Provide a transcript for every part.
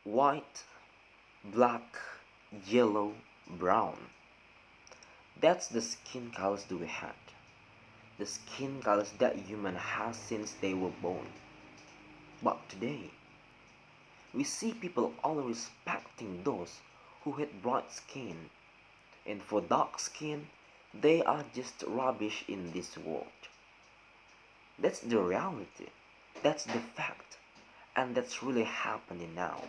white, black, yellow, brown. That's the skin colors that we had. The skin colors that human has since they were born. But today, we see people only respecting those who had bright skin, and for dark skin, they are just rubbish in this world. That's the reality. That's the fact. And that's really happening now.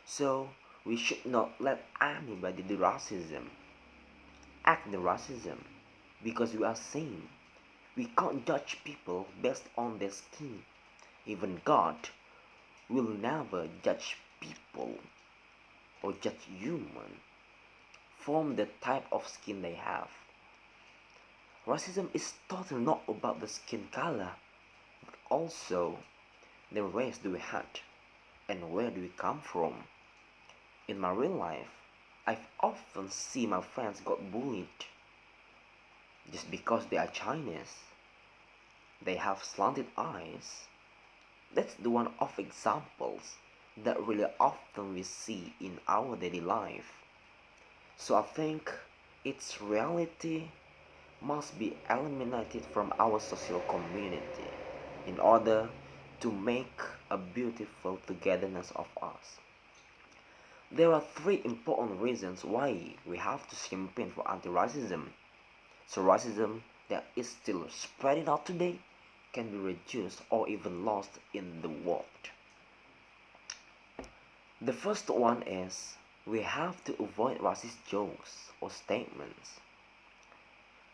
So, we should not let anybody do racism, act the racism, because we are same. We can't judge people based on their skin. Even God will never judge people or judge human from the type of skin they have. Racism is totally not about the skin color, but also the race do we had and where do we come from. In my real life, I've often seen my friends got bullied just because they are Chinese. They have slanted eyes. That's the one of examples that really often we see in our daily life. So I think its reality must be eliminated from our social community in order to make a beautiful togetherness of us. There are three important reasons why we have to campaign for anti-racism. So racism that is still spreading out today can be reduced or even lost in the world. The first one is we have to avoid racist jokes or statements.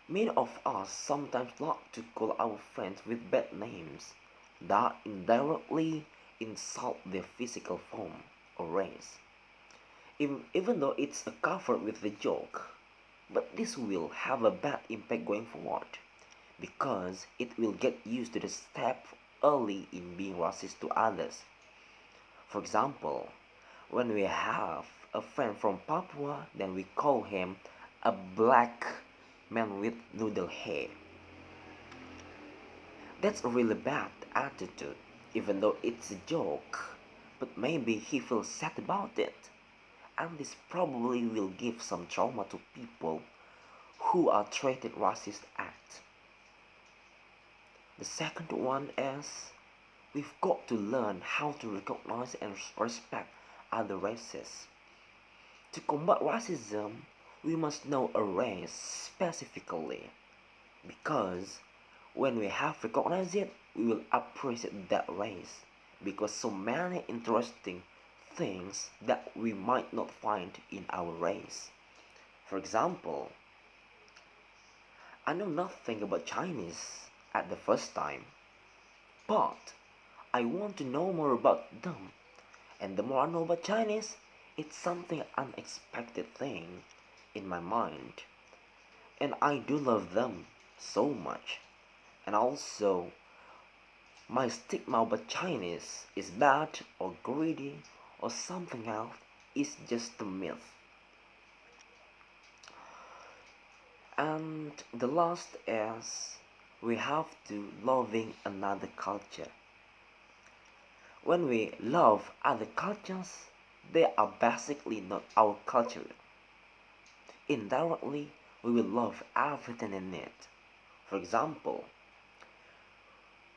Many of us sometimes like to call our friends with bad names that indirectly insult their physical form or race. Even though it's a cover with the joke, but this will have a bad impact going forward because it will get used to the step early in being racist to others. For example, when we have a friend from Papua, then we call him a black man with noodle hair. That's a really bad attitude, even though it's a joke, but maybe he feels sad about it. And this probably will give some trauma to people who are treated racist at. The second one is we've got to learn how to recognize and respect other races. To combat racism, we must know a race specifically because when we have recognized it, we will appreciate that race because so many interesting things that we might not find in our race. For example, I know nothing about Chinese at the first time, but I want to know more about them. And the more I know about Chinese, it's something unexpected thing in my mind. And I do love them so much. And also, my stigma about Chinese is bad or greedy or something else is just a myth. And the last is we have to loving another culture. When we love other cultures, they are basically not our culture. Indirectly, we will love everything in it. For example,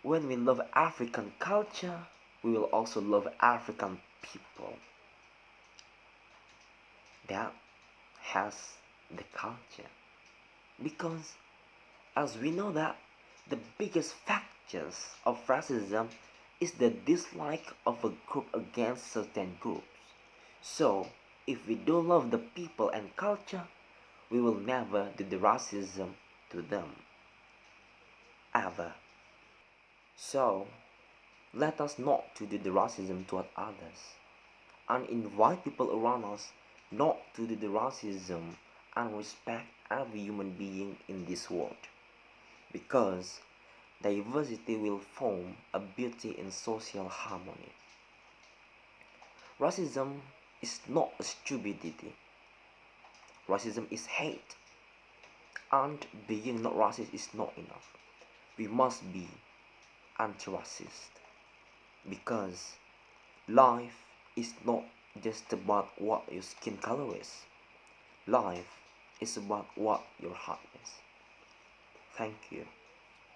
when we love African culture, we will also love African people. That has the culture. Because as we know that the biggest factors of racism is the dislike of a group against certain groups. So, if we don't love the people and culture, we will never do the racism to them. Ever. So, let us not to do the racism toward others and invite people around us not to do the racism and respect every human being in this world. Because diversity will form a beauty in social harmony. Racism is not a stupidity. Racism is hate. And being not racist is not enough. We must be anti-racist. Because life is not just about what your skin color is. Life is about what your heart is. Thank you.